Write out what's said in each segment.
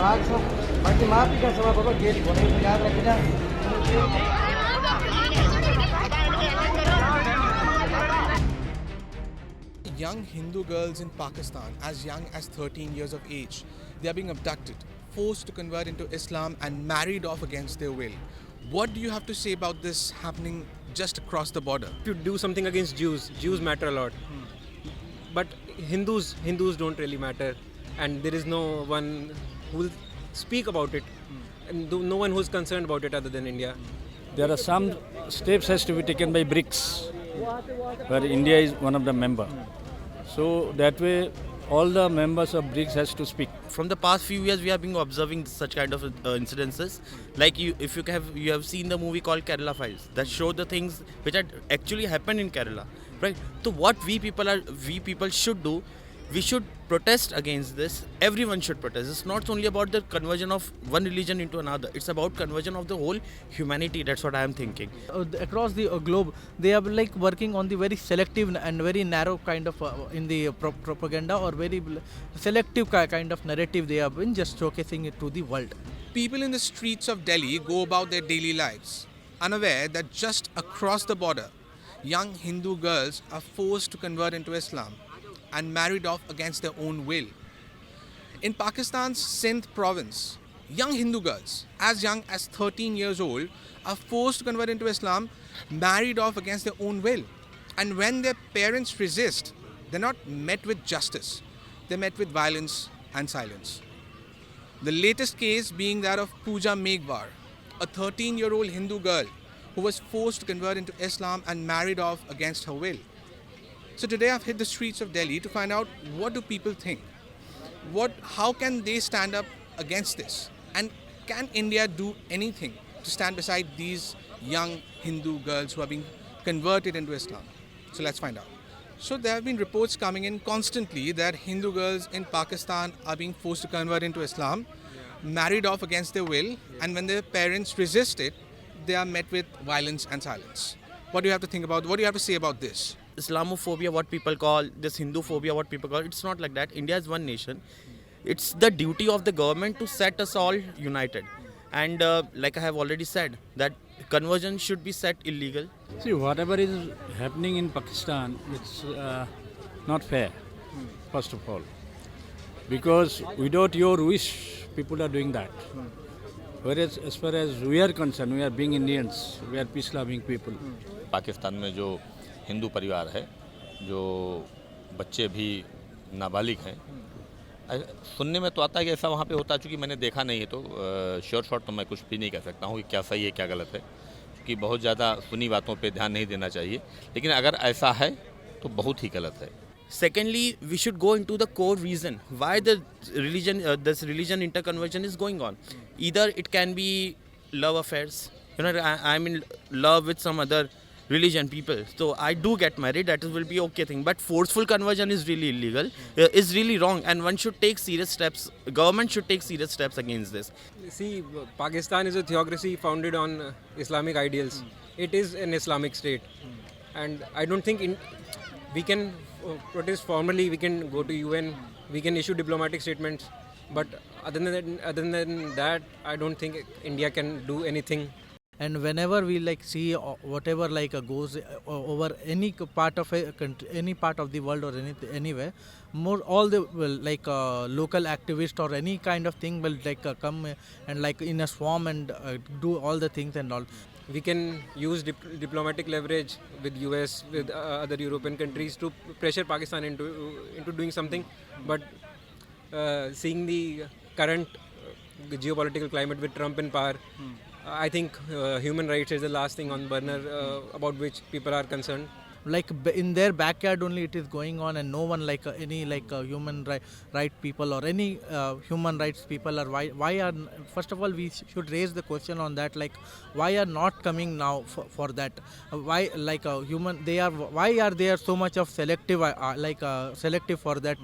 Young Hindu girls in Pakistan, as young as 13 years of age, they are being abducted, forced to convert into Islam, and married off against their will. What do you have to say about this happening just across the border? To do something against Jews. Jews matter a lot, but Hindus don't really matter, and there is no one who will speak about it, and no one who's concerned about it other than India. There are some steps has to be taken by BRICS, where India is one of the member. So that way, all the members of BRICS has to speak. From the past few years, we have been observing such kind of incidences. Like if you have seen the movie called Kerala Files that show the things which had actually happened in Kerala, right? So what we people should do, we should protest against this. Everyone should protest. It's not only about the conversion of one religion into another. It's about conversion of the whole humanity. That's what I am thinking. Across the globe, they are like working on the very selective and very narrow kind of in the propaganda or very selective kind of narrative they have been just showcasing it to the world. People in the streets of Delhi go about their daily lives, unaware that just across the border, young Hindu girls are forced to convert into Islam and married off against their own will. In Pakistan's Sindh province, young Hindu girls, as young as 13 years old, are forced to convert into Islam, married off against their own will. And when their parents resist, they're not met with justice, they're met with violence and silence. The latest case being that of Pooja Meghwar, a 13-year-old Hindu girl who was forced to convert into Islam and married off against her will. So today I've hit the streets of Delhi to find out what do people think? How can they stand up against this? And can India do anything to stand beside these young Hindu girls who are being converted into Islam? So let's find out. So there have been reports coming in constantly that Hindu girls in Pakistan are being forced to convert into Islam, married off against their will, and when their parents resist it, they are met with violence and silence. What do you have to think about? What do you have to say about this? Islamophobia, what people call this Hinduphobia, what people call it's not like that. India is one nation. It's the duty of the government to set us all united. And like I have already said, that conversion should be set illegal. See, whatever is happening in Pakistan, it's not fair, first of all. Because without your wish, people are doing that. Whereas as far as we are concerned, we are being Indians, we are peace-loving people. Pakistan में जो हिंदू परिवार है, जो बच्चे भी नाबालिग हैं, सुनने में तो आता है कि ऐसा वहाँ पे होता है, चूँकि मैंने देखा नहीं है तो श्योर शॉट तो मैं कुछ भी नहीं कह सकता हूँ कि क्या सही है क्या गलत है, क्योंकि बहुत ज़्यादा सुनी बातों पे ध्यान नहीं देना चाहिए, लेकिन अगर ऐसा है तो बहुत ही गलत है. Secondly, we should go into the core reason why the this religion interconversion is going on. Either it can be love affairs. I'm in love with some other religion people, so I do get married. That will be okay thing. But forceful conversion is really illegal. Is really wrong, and one should take serious steps. Government should take serious steps against this. See, Pakistan is a theocracy founded on Islamic ideals. It is an Islamic state, and I don't think we can protest formally. We can go to UN. We can issue diplomatic statements. But other than that, I don't think India can do anything. And whenever we like see whatever like goes over any part of a country, any part of the world or anywhere, more all the like local activists or any kind of thing will like come and like in a swarm and do all the things and all. We can use diplomatic leverage with US, with other European countries to pressure Pakistan into doing something. But seeing the current geopolitical climate with Trump in power, I think human rights is the last thing on burner about which people are concerned. Like in their backyard only it is going on, and no one like any like human right people or any human rights people are why are, first of all we should raise the question on that, like why are not coming now for that, why like human they are, why are there so much of selective selective for that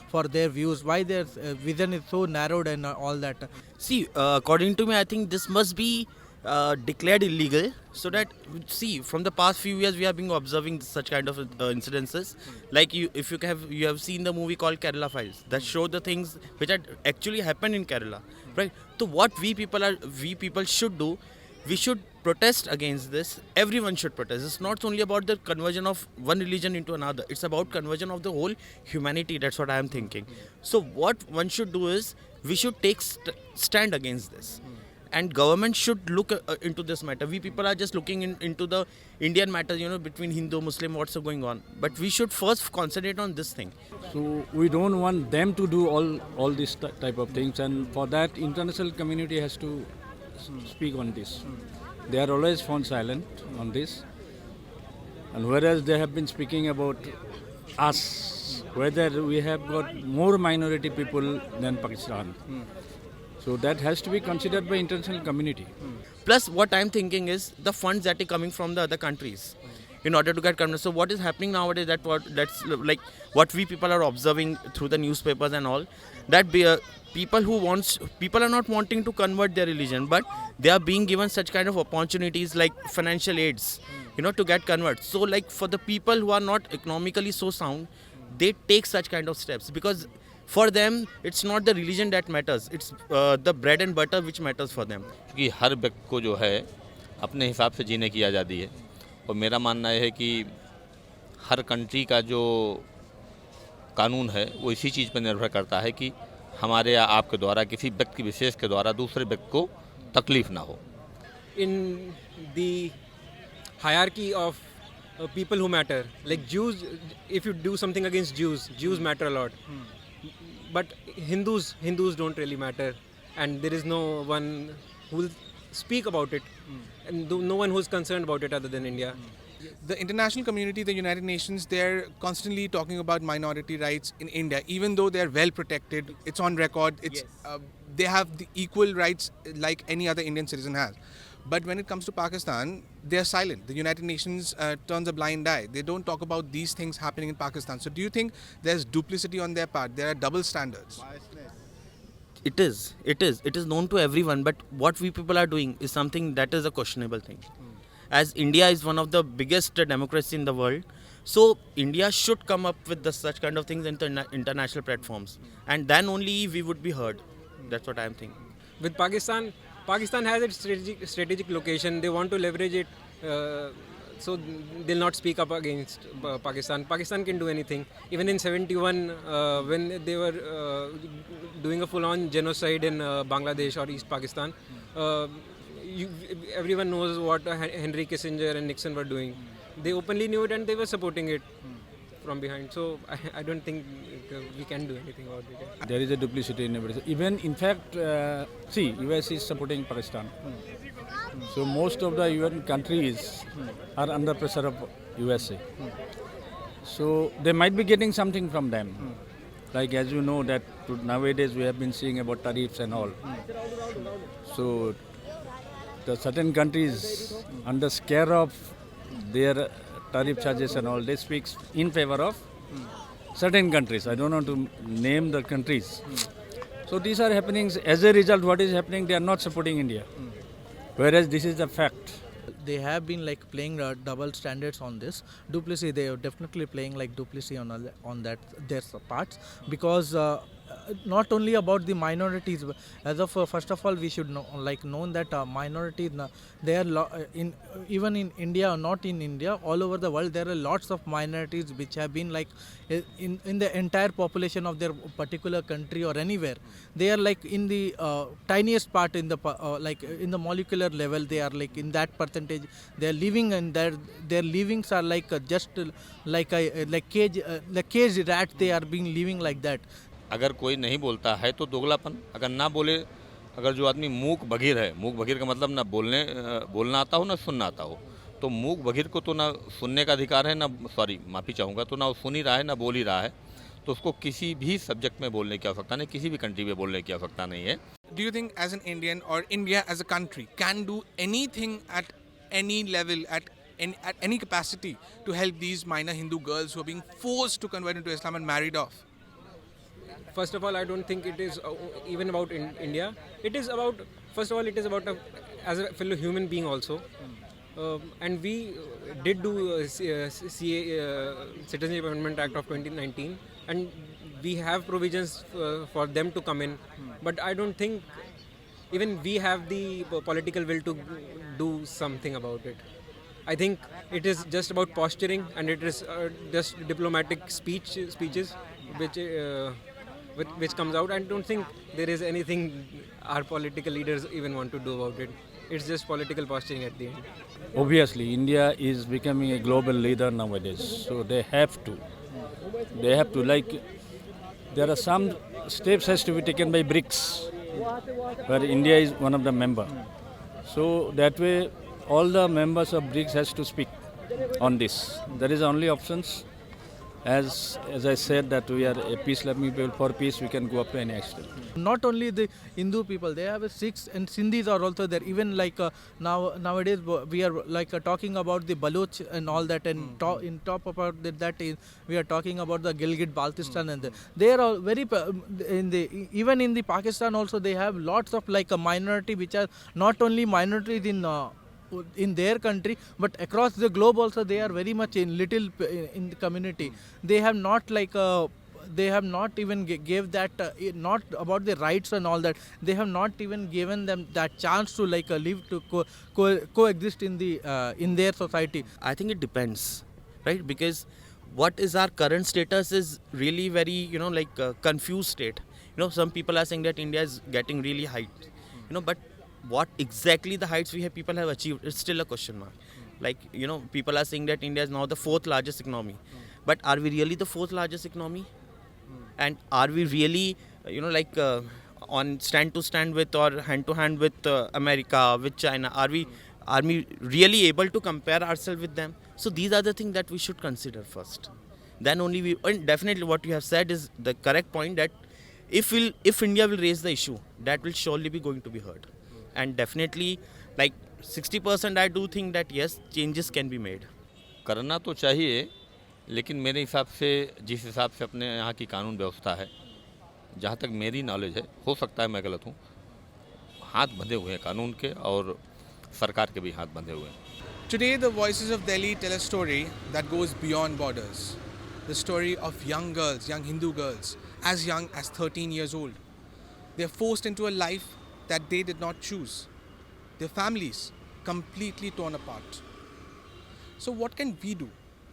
for their views, why their vision is so narrowed and all that. See, according to me, I think this must be declared illegal, so that, see, from the past few years we have been observing such kind of incidences. Like you have seen the movie called Kerala Files that show the things which had actually happened in Kerala, right? So what we people should do, we should protest against this. Everyone should protest. It's not only about the conversion of one religion into another, it's about conversion of the whole humanity. That's what I am thinking. So what one should do is, we should take stand against this, and government should look into this matter. We people are just looking into the Indian matter, between Hindu, Muslim, what's going on, but we should first concentrate on this thing. So we don't want them to do all these type of things, and for that international community has to speak on this. They are always found silent on this, and whereas they have been speaking about us, whether we have got more minority people than Pakistan. So that has to be considered by international community. Plus, what I'm thinking is the funds that are coming from the other countries in order to get converted. So what is happening nowadays, that's like what we people are observing through the newspapers and all, that people are not wanting to convert their religion, but they are being given such kind of opportunities like financial aids, to get converted. So like for the people who are not economically so sound, they take such kind of steps, because for them it's not the religion that matters, it's the bread and butter which matters for them. क्योंकि हर व्यक्ति को जो है अपने हिसाब से जीने की आज़ादी है, और मेरा मानना है कि हर कंट्री का जो कानून है वो इसी चीज़ पर निर्भर करता है कि हमारे या आपके द्वारा किसी व्यक्ति विशेष के द्वारा दूसरे व्यक्ति को तकलीफ ना हो. In the hierarchy of people who matter, like Jews, if you do something against Jews matter a lot. But Hindus don't really matter, and there is no one who will speak about it, and no one who is concerned about it other than India. The international community, the United Nations, they're constantly talking about minority rights in India, even though they're well protected. It's on record. They have the equal rights like any other Indian citizen has. But when it comes to Pakistan, they're silent. The United Nations turns a blind eye. They don't talk about these things happening in Pakistan. So do you think there's duplicity on their part? There are double standards? It is known to everyone, but what we people are doing is something that is a questionable thing. As India is one of the biggest democracies in the world, so India should come up with such kind of things in international platforms, and then only we would be heard. That's what I am thinking. With Pakistan has its strategic location. They want to leverage it, so they'll not speak up against Pakistan. Pakistan can do anything. Even in 71, when they were doing a full-on genocide in Bangladesh or East Pakistan, everyone knows what Henry Kissinger and Nixon were doing. They openly knew it and they were supporting it from behind. So I don't think we can do anything about it. There is a duplicity in everything. Even in fact, US is supporting Pakistan. So most of the UN countries are under pressure of USA. So they might be getting something from them. Like as you know that nowadays we have been seeing about tariffs and all. So the certain countries under scare of their tariff charges and all, they speak in favor of certain countries. I don't want to name the countries. So these are happenings. As a result, what is happening? They are not supporting India. Whereas this is the fact. They have been like playing double standards on this. Duplicity, they are definitely playing like duplicity on that their parts, because not only about the minorities, but as of first of all we should know that minorities, they are even in India or not in India, all over the world there are lots of minorities which have been like in the entire population of their particular country or anywhere. They are like in the tiniest part in the like in the molecular level. They are like in that percentage. They are living, and their livings are like just like cage rat. They are being living like that. अगर कोई नहीं बोलता है तो दोगलापन, अगर ना बोले, अगर जो आदमी मूक बधिर है, मूक बधिर का मतलब ना बोलना आता हो ना सुनना आता हो, तो मूक बधिर को तो ना सुनने का अधिकार है, ना माफ़ी चाहूँगा, तो ना वो सुन ही रहा है ना बोल ही रहा है, तो उसको किसी भी सब्जेक्ट में बोलने की आवश्यकता नहीं, किसी भी कंट्री में बोलने की आवश्यकता नहीं है. Do you think as an Indian or India as a country can do anything at any level, at any capacity to help these minor Hindu girls who are being forced to convert into Islam and married off? First of all, I don't think it is even about India. It is about, first of all, it is about as a fellow human being also. And we did do Citizenship Amendment Act of 2019, and we have provisions for them to come in. But I don't think even we have the political will to do something about it. I think it is just about posturing, and it is just diplomatic speeches which comes out. I don't think there is anything our political leaders even want to do about it. It's just political posturing at the end. Obviously, India is becoming a global leader nowadays, so they have to. Like, there are some steps has to be taken by BRICS, where India is one of the member. So that way, all the members of BRICS has to speak on this. There is only options. As I said, that we are a peace-loving people. For peace, we can go up to any extent. Not only the Hindu people, they have a Sikhs and Sindhis are also there. Even like nowadays we are like talking about the Baloch and all that, and in top about we are talking about the Gilgit Baltistan, and they are all very even in the Pakistan also they have lots of like a minority which are not only minorities in their country, but across the globe also they are very much in the community. They have not like they have not even gave that not about the rights and all that. They have not even given them that chance to like live to coexist in their society. I think it depends, right? Because what is our current status is really very, like confused state. Some people are saying that India is getting really height, but what exactly the heights people have achieved, it's still a question mark. Like, people are saying that India is now the 4th largest economy. But are we really the 4th largest economy? And are we really, on stand to stand with or hand to hand with America, with China? Are we really able to compare ourselves with them? So these are the things that we should consider first. Then only and definitely what you have said is the correct point, that if India will raise the issue, that will surely be going to be heard. And definitely, like 60% I do think that yes, changes can be made. करना तो चाहिए, लेकिन मेरे हिसाब से जिस हिसाब से अपने यहाँ की कानून व्यवस्था है, जहाँ तक मेरी नॉलेज है, हो सकता है मैं गलत हूँ, हाथ बंधे हुए हैं कानून के और सरकार के भी हाथ बंधे हुए हैं. Today, the voices of Delhi tell a story that goes beyond borders. The story of young girls, young Hindu girls, as young as 13 years old. They are forced into a life that they did not choose. Their families completely torn apart. So what can we do?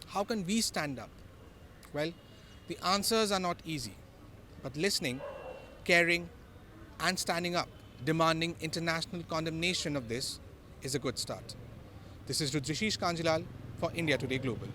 How can we stand up? Well, the answers are not easy. But listening, caring, and standing up, demanding international condemnation of this is a good start. This is Rudrishish Kanjilal for India Today Global.